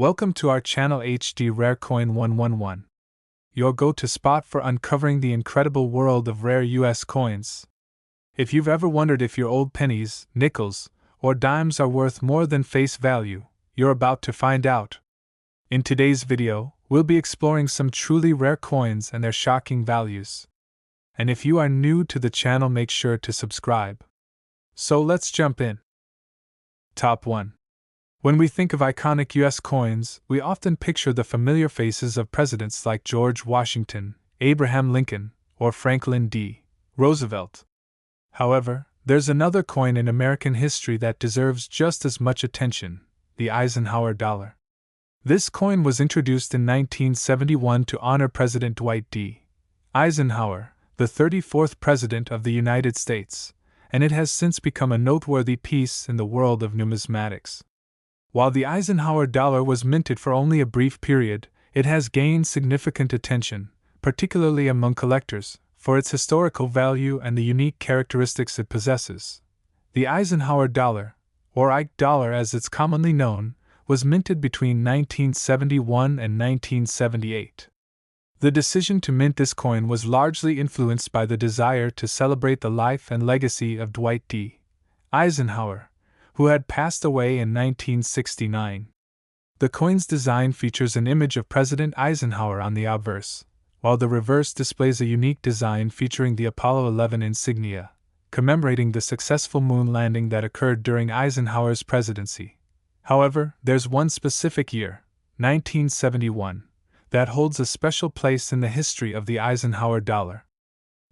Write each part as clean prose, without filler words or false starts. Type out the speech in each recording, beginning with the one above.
Welcome to our channel HD Rare Coin 111, your go-to spot for uncovering the incredible world of rare US coins. If you've ever wondered if your old pennies, nickels, or dimes are worth more than face value, you're about to find out. In today's video, we'll be exploring some truly rare coins and their shocking values. And if you are new to the channel, make sure to subscribe. So let's jump in. Top 1. When we think of iconic US coins, we often picture the familiar faces of presidents like George Washington, Abraham Lincoln, or Franklin D. Roosevelt. However, there's another coin in American history that deserves just as much attention: the Eisenhower dollar. This coin was introduced in 1971 to honor President Dwight D. Eisenhower, the 34th President of the United States, and it has since become a noteworthy piece in the world of numismatics. While the Eisenhower dollar was minted for only a brief period, it has gained significant attention, particularly among collectors, for its historical value and the unique characteristics it possesses. The Eisenhower dollar, or Ike dollar as it's commonly known, was minted between 1971 and 1978. The decision to mint this coin was largely influenced by the desire to celebrate the life and legacy of Dwight D. Eisenhower, who had passed away in 1969. The coin's design features an image of President Eisenhower on the obverse, while the reverse displays a unique design featuring the Apollo 11 insignia, commemorating the successful moon landing that occurred during Eisenhower's presidency. However, there's one specific year, 1971, that holds a special place in the history of the Eisenhower dollar.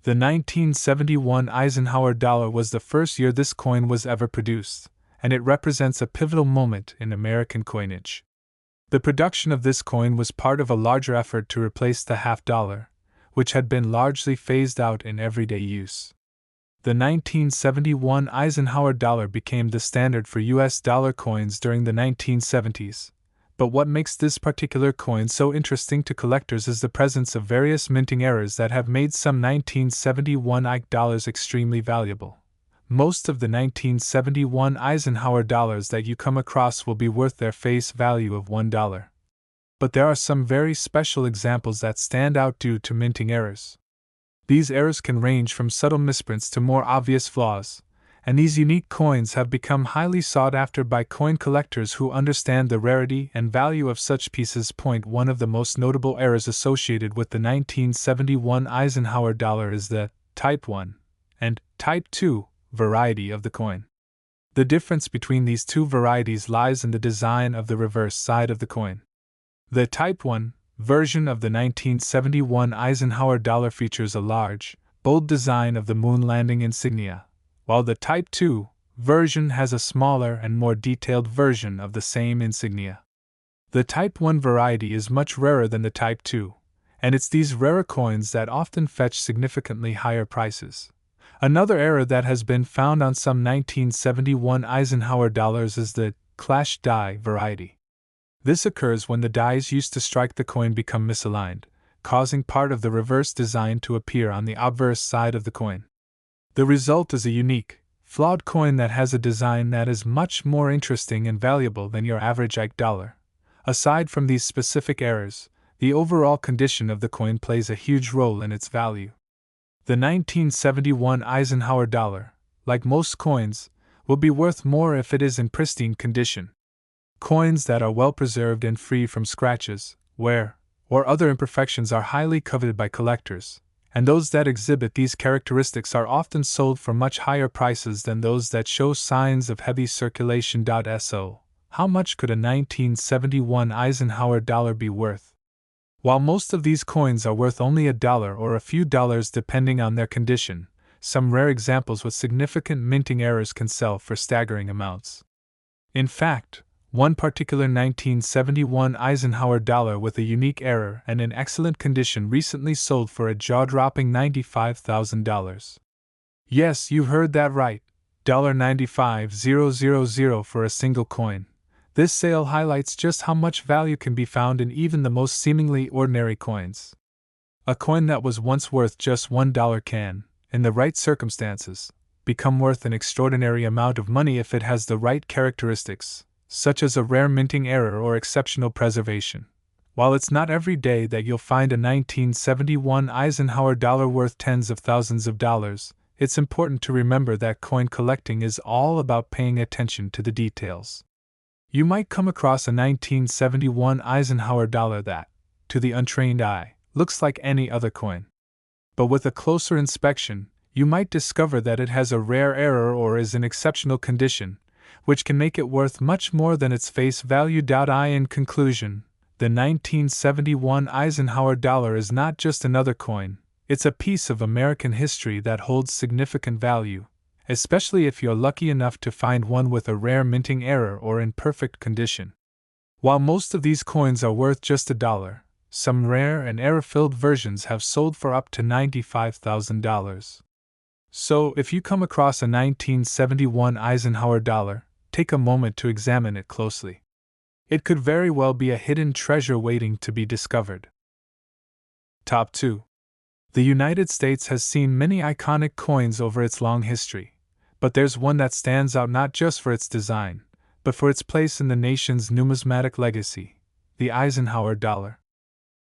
The 1971 Eisenhower dollar was the first year this coin was ever produced, and it represents a pivotal moment in American coinage. The production of this coin was part of a larger effort to replace the half dollar, which had been largely phased out in everyday use. The 1971 Eisenhower dollar became the standard for US dollar coins during the 1970s, but what makes this particular coin so interesting to collectors is the presence of various minting errors that have made some 1971 Ike dollars extremely valuable. Most of the 1971 Eisenhower dollars that you come across will be worth their face value of $1. But there are some very special examples that stand out due to minting errors. These errors can range from subtle misprints to more obvious flaws, and these unique coins have become highly sought after by coin collectors who understand the rarity and value of such pieces. One of the most notable errors associated with the 1971 Eisenhower dollar is the Type 1 and Type 2 variety of the coin. The difference between these two varieties lies in the design of the reverse side of the coin. The Type 1 version of the 1971 Eisenhower dollar features a large, bold design of the moon landing insignia, while the Type 2 version has a smaller and more detailed version of the same insignia. The Type 1 variety is much rarer than the Type 2, and it's these rarer coins that often fetch significantly higher prices. Another error that has been found on some 1971 Eisenhower dollars is the clash die variety. This occurs when the dies used to strike the coin become misaligned, causing part of the reverse design to appear on the obverse side of the coin. The result is a unique, flawed coin that has a design that is much more interesting and valuable than your average Ike dollar. Aside from these specific errors, the overall condition of the coin plays a huge role in its value. The 1971 Eisenhower dollar, like most coins, will be worth more if it is in pristine condition. Coins that are well preserved and free from scratches, wear, or other imperfections are highly coveted by collectors, and those that exhibit these characteristics are often sold for much higher prices than those that show signs of heavy circulation. So, how much could a 1971 Eisenhower dollar be worth? While most of these coins are worth only $1 or a few dollars depending on their condition, some rare examples with significant minting errors can sell for staggering amounts. In fact, one particular 1971 Eisenhower dollar with a unique error and in excellent condition recently sold for a jaw-dropping $95,000. Yes, you heard that right, $95,000 for a single coin. This sale highlights just how much value can be found in even the most seemingly ordinary coins. A coin that was once worth just $1 can, in the right circumstances, become worth an extraordinary amount of money if it has the right characteristics, such as a rare minting error or exceptional preservation. While it's not every day that you'll find a 1971 Eisenhower dollar worth tens of thousands of dollars, it's important to remember that coin collecting is all about paying attention to the details. You might come across a 1971 Eisenhower dollar that, to the untrained eye, looks like any other coin. But with a closer inspection, you might discover that it has a rare error or is in exceptional condition, which can make it worth much more than its face value. In conclusion, the 1971 Eisenhower dollar is not just another coin, it's a piece of American history that holds significant value, especially if you're lucky enough to find one with a rare minting error or in perfect condition. While most of these coins are worth just $1, some rare and error-filled versions have sold for up to $95,000. So, if you come across a 1971 Eisenhower dollar, take a moment to examine it closely. It could very well be a hidden treasure waiting to be discovered. Top 2. The United States has seen many iconic coins over its long history, but there's one that stands out not just for its design, but for its place in the nation's numismatic legacy: the Eisenhower dollar.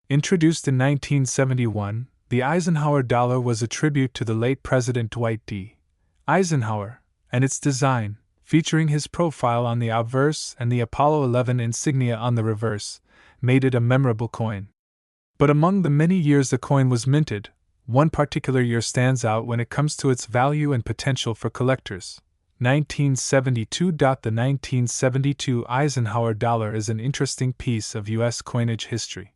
Introduced in 1971, the Eisenhower dollar was a tribute to the late President Dwight D. Eisenhower, and its design, featuring his profile on the obverse and the Apollo 11 insignia on the reverse, made it a memorable coin. But among the many years the coin was minted, one particular year stands out when it comes to its value and potential for collectors: 1972. The 1972 Eisenhower dollar is an interesting piece of U.S. coinage history.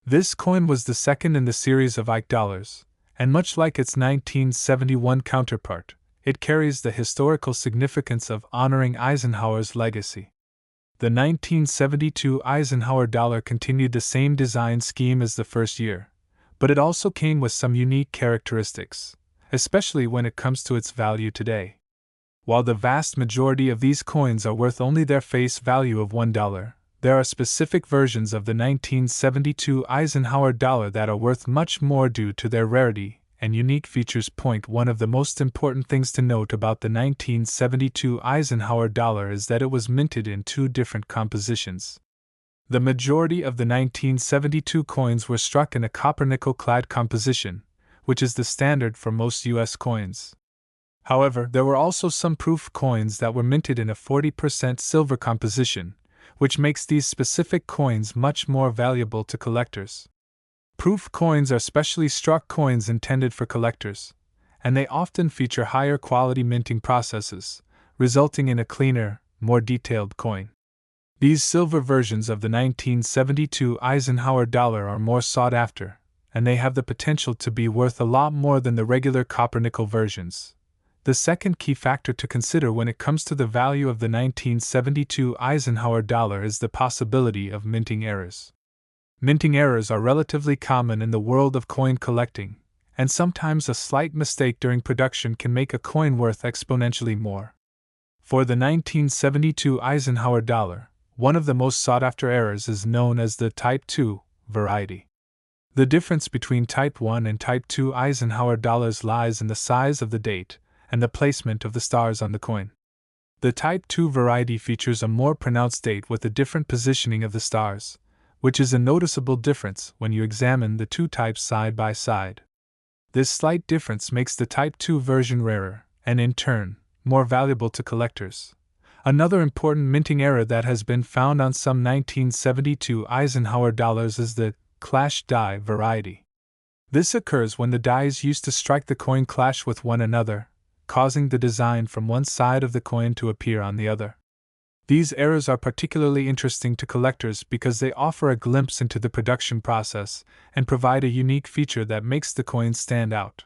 This coin was the second in the series of Ike dollars, and much like its 1971 counterpart, it carries the historical significance of honoring Eisenhower's legacy. The 1972 Eisenhower dollar continued the same design scheme as the first year, but it also came with some unique characteristics, especially when it comes to its value today. While the vast majority of these coins are worth only their face value of $1, there are specific versions of the 1972 Eisenhower dollar that are worth much more due to their rarity and unique features. One of the most important things to note about the 1972 Eisenhower dollar is that it was minted in two different compositions. The majority of the 1972 coins were struck in a copper-nickel clad composition, which is the standard for most U.S. coins. However, there were also some proof coins that were minted in a 40% silver composition, which makes these specific coins much more valuable to collectors. Proof coins are specially struck coins intended for collectors, and they often feature higher quality minting processes, resulting in a cleaner, more detailed coin. These silver versions of the 1972 Eisenhower dollar are more sought after, and they have the potential to be worth a lot more than the regular copper-nickel versions. The second key factor to consider when it comes to the value of the 1972 Eisenhower dollar is the possibility of minting errors. Minting errors are relatively common in the world of coin collecting, and sometimes a slight mistake during production can make a coin worth exponentially more. For the 1972 Eisenhower dollar, one of the most sought-after errors is known as the Type 2 variety. The difference between Type 1 and Type 2 Eisenhower dollars lies in the size of the date and the placement of the stars on the coin. The Type 2 variety features a more pronounced date with a different positioning of the stars, which is a noticeable difference when you examine the two types side by side. This slight difference makes the Type 2 version rarer, and in turn, more valuable to collectors. Another important minting error that has been found on some 1972 Eisenhower dollars is the clash die variety. This occurs when the dies used to strike the coin clash with one another, causing the design from one side of the coin to appear on the other. These errors are particularly interesting to collectors because they offer a glimpse into the production process and provide a unique feature that makes the coin stand out.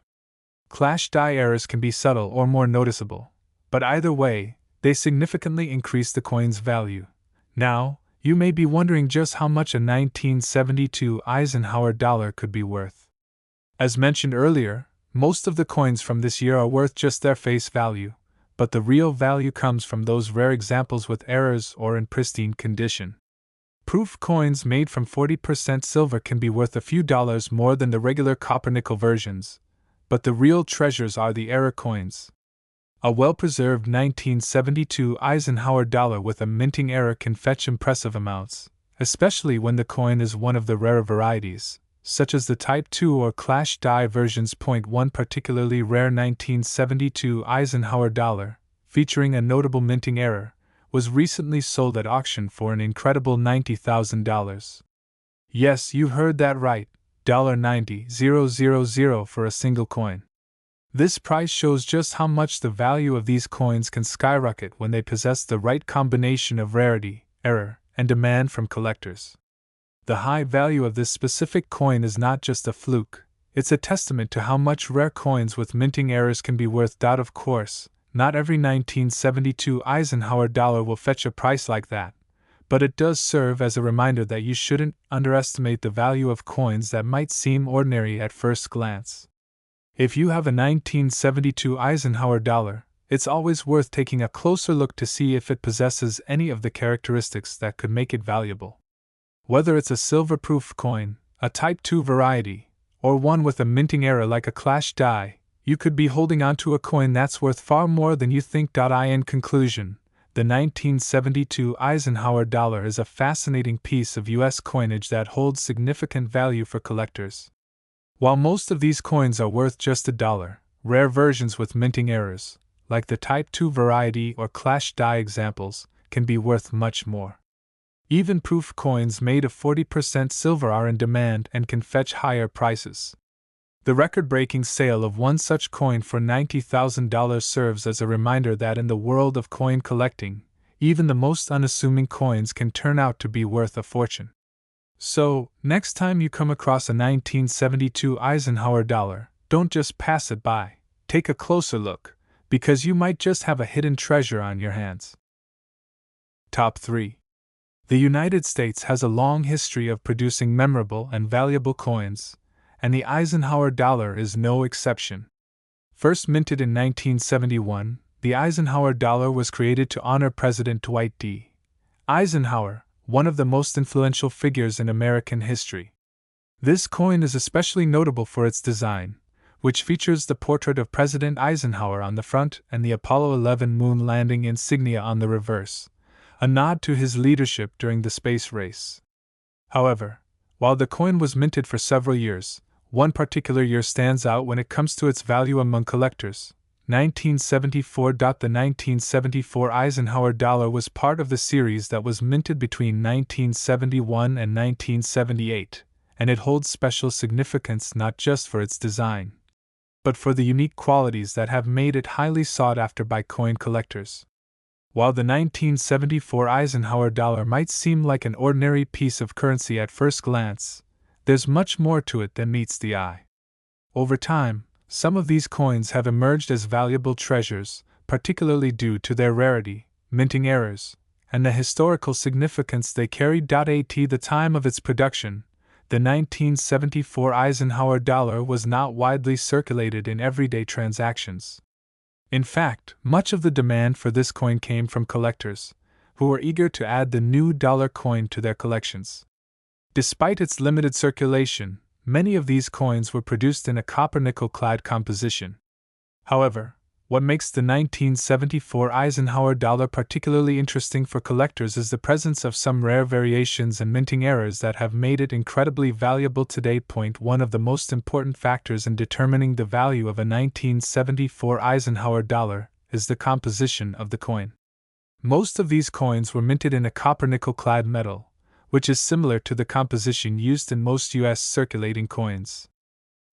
Clash die errors can be subtle or more noticeable, but either way, they significantly increase the coin's value. Now, you may be wondering just how much a 1972 Eisenhower dollar could be worth. As mentioned earlier, most of the coins from this year are worth just their face value, but the real value comes from those rare examples with errors or in pristine condition. Proof coins made from 40% silver can be worth a few dollars more than the regular copper-nickel versions, but the real treasures are the error coins. A well-preserved 1972 Eisenhower dollar with a minting error can fetch impressive amounts, especially when the coin is one of the rarer varieties, such as the Type 2 or Clash Die versions. One particularly rare 1972 Eisenhower dollar, featuring a notable minting error, was recently sold at auction for an incredible $90,000. Yes, you heard that right, $90,000 for a single coin. This price shows just how much the value of these coins can skyrocket when they possess the right combination of rarity, error, and demand from collectors. The high value of this specific coin is not just a fluke, it's a testament to how much rare coins with minting errors can be worth. Of course, not every 1972 Eisenhower dollar will fetch a price like that, but it does serve as a reminder that you shouldn't underestimate the value of coins that might seem ordinary at first glance. If you have a 1972 Eisenhower dollar, it's always worth taking a closer look to see if it possesses any of the characteristics that could make it valuable. Whether it's a silver-proof coin, a Type 2 variety, or one with a minting error like a Clash Die, you could be holding onto a coin that's worth far more than you think. In conclusion, the 1972 Eisenhower dollar is a fascinating piece of U.S. coinage that holds significant value for collectors. While most of these coins are worth just $1, rare versions with minting errors, like the Type 2 variety or Clash Die examples, can be worth much more. Even proof coins made of 40% silver are in demand and can fetch higher prices. The record-breaking sale of one such coin for $90,000 serves as a reminder that in the world of coin collecting, even the most unassuming coins can turn out to be worth a fortune. So, next time you come across a 1972 Eisenhower dollar, don't just pass it by, take a closer look, because you might just have a hidden treasure on your hands. Top 3. The United States has a long history of producing memorable and valuable coins, and the Eisenhower dollar is no exception. First minted in 1971, the Eisenhower dollar was created to honor President Dwight D. Eisenhower, one of the most influential figures in American history. This coin is especially notable for its design, which features the portrait of President Eisenhower on the front and the Apollo 11 moon landing insignia on the reverse, a nod to his leadership during the space race. However, while the coin was minted for several years, one particular year stands out when it comes to its value among collectors: 1974. The 1974 Eisenhower dollar was part of the series that was minted between 1971 and 1978, and it holds special significance not just for its design, but for the unique qualities that have made it highly sought after by coin collectors. While the 1974 Eisenhower dollar might seem like an ordinary piece of currency at first glance, there's much more to it than meets the eye. Over time, some of these coins have emerged as valuable treasures, particularly due to their rarity, minting errors, and the historical significance they carried. At the time of its production, the 1974 Eisenhower dollar was not widely circulated in everyday transactions. In fact, much of the demand for this coin came from collectors, who were eager to add the new dollar coin to their collections. Despite its limited circulation, many of these coins were produced in a copper-nickel-clad composition. However, what makes the 1974 Eisenhower dollar particularly interesting for collectors is the presence of some rare variations and minting errors that have made it incredibly valuable today. One of the most important factors in determining the value of a 1974 Eisenhower dollar is the composition of the coin. Most of these coins were minted in a copper-nickel-clad metal, which is similar to the composition used in most U.S. circulating coins.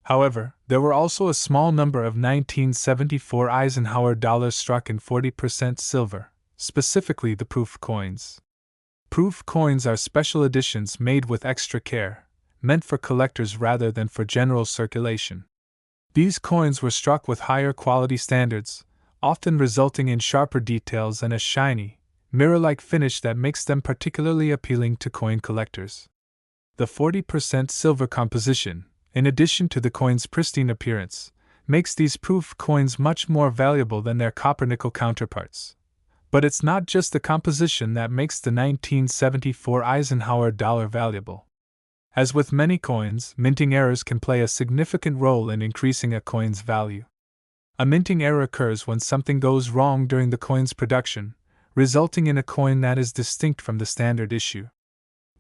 However, there were also a small number of 1974 Eisenhower dollars struck in 40% silver, specifically the proof coins. Proof coins are special editions made with extra care, meant for collectors rather than for general circulation. These coins were struck with higher quality standards, often resulting in sharper details and a shiny, mirror-like finish that makes them particularly appealing to coin collectors. The 40% silver composition, in addition to the coin's pristine appearance, makes these proof coins much more valuable than their copper-nickel counterparts. But it's not just the composition that makes the 1974 Eisenhower dollar valuable. As with many coins, minting errors can play a significant role in increasing a coin's value. A minting error occurs when something goes wrong during the coin's production, resulting in a coin that is distinct from the standard issue.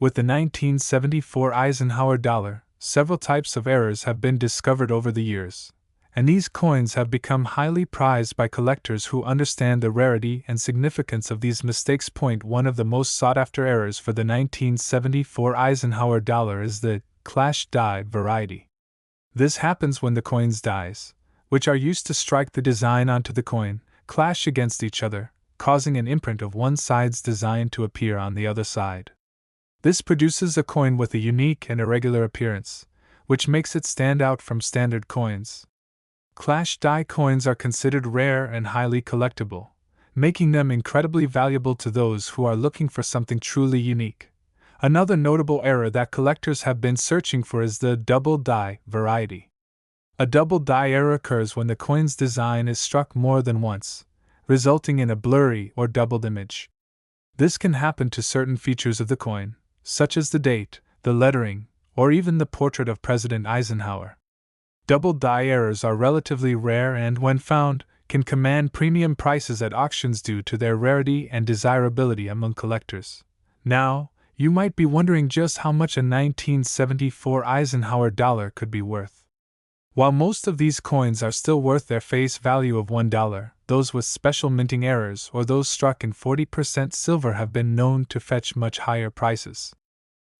With the 1974 Eisenhower dollar, several types of errors have been discovered over the years, and these coins have become highly prized by collectors who understand the rarity and significance of these mistakes. One of the most sought-after errors for the 1974 Eisenhower dollar is the clash die variety. This happens when the coin's dies, which are used to strike the design onto the coin, clash against each other, causing an imprint of one side's design to appear on the other side. This produces a coin with a unique and irregular appearance, which makes it stand out from standard coins. Clash die coins are considered rare and highly collectible, making them incredibly valuable to those who are looking for something truly unique. Another notable error that collectors have been searching for is the double die variety. A double die error occurs when the coin's design is struck more than once, resulting in a blurry or doubled image. This can happen to certain features of the coin, such as the date, the lettering, or even the portrait of President Eisenhower. Double die errors are relatively rare and, when found, can command premium prices at auctions due to their rarity and desirability among collectors. Now, you might be wondering just how much a 1974 Eisenhower dollar could be worth. While most of these coins are still worth their face value of $1, those with special minting errors or those struck in 40% silver have been known to fetch much higher prices.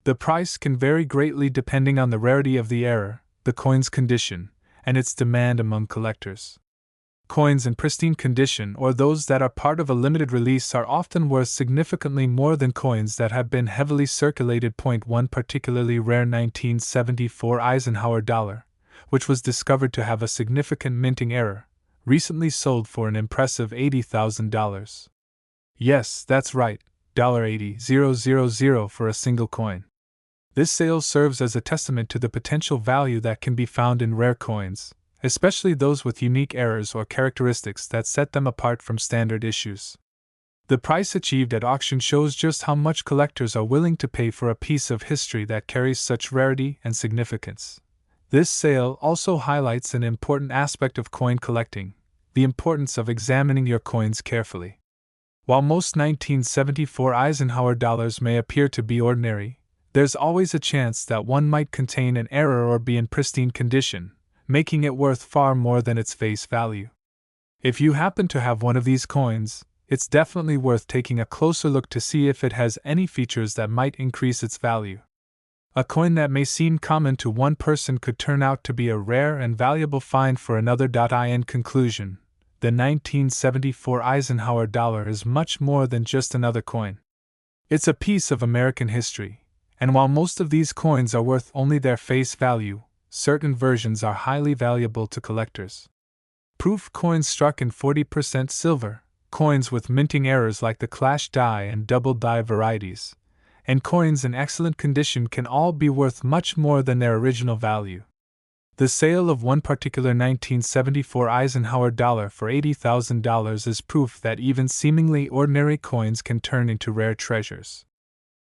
The price can vary greatly depending on the rarity of the error, the coin's condition, and its demand among collectors. Coins in pristine condition or those that are part of a limited release are often worth significantly more than coins that have been heavily circulated. One particularly rare 1974 Eisenhower dollar, which was discovered to have a significant minting error, recently sold for an impressive $80,000. Yes, that's right, $80,000 for a single coin. This sale serves as a testament to the potential value that can be found in rare coins, especially those with unique errors or characteristics that set them apart from standard issues. The price achieved at auction shows just how much collectors are willing to pay for a piece of history that carries such rarity and significance. This sale also highlights an important aspect of coin collecting: the importance of examining your coins carefully. While most 1974 Eisenhower dollars may appear to be ordinary, there's always a chance that one might contain an error or be in pristine condition, making it worth far more than its face value. If you happen to have one of these coins, it's definitely worth taking a closer look to see if it has any features that might increase its value. A coin that may seem common to one person could turn out to be a rare and valuable find for another. In conclusion, the 1974 Eisenhower dollar is much more than just another coin. It's a piece of American history, and while most of these coins are worth only their face value, certain versions are highly valuable to collectors. Proof coins struck in 40% silver, coins with minting errors like the clash die and double die varieties, and coins in excellent condition can all be worth much more than their original value. The sale of one particular 1974 Eisenhower dollar for $80,000 is proof that even seemingly ordinary coins can turn into rare treasures.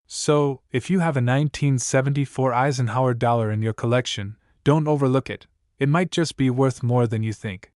So, if you have a 1974 Eisenhower dollar in your collection, don't overlook it. It might just be worth more than you think.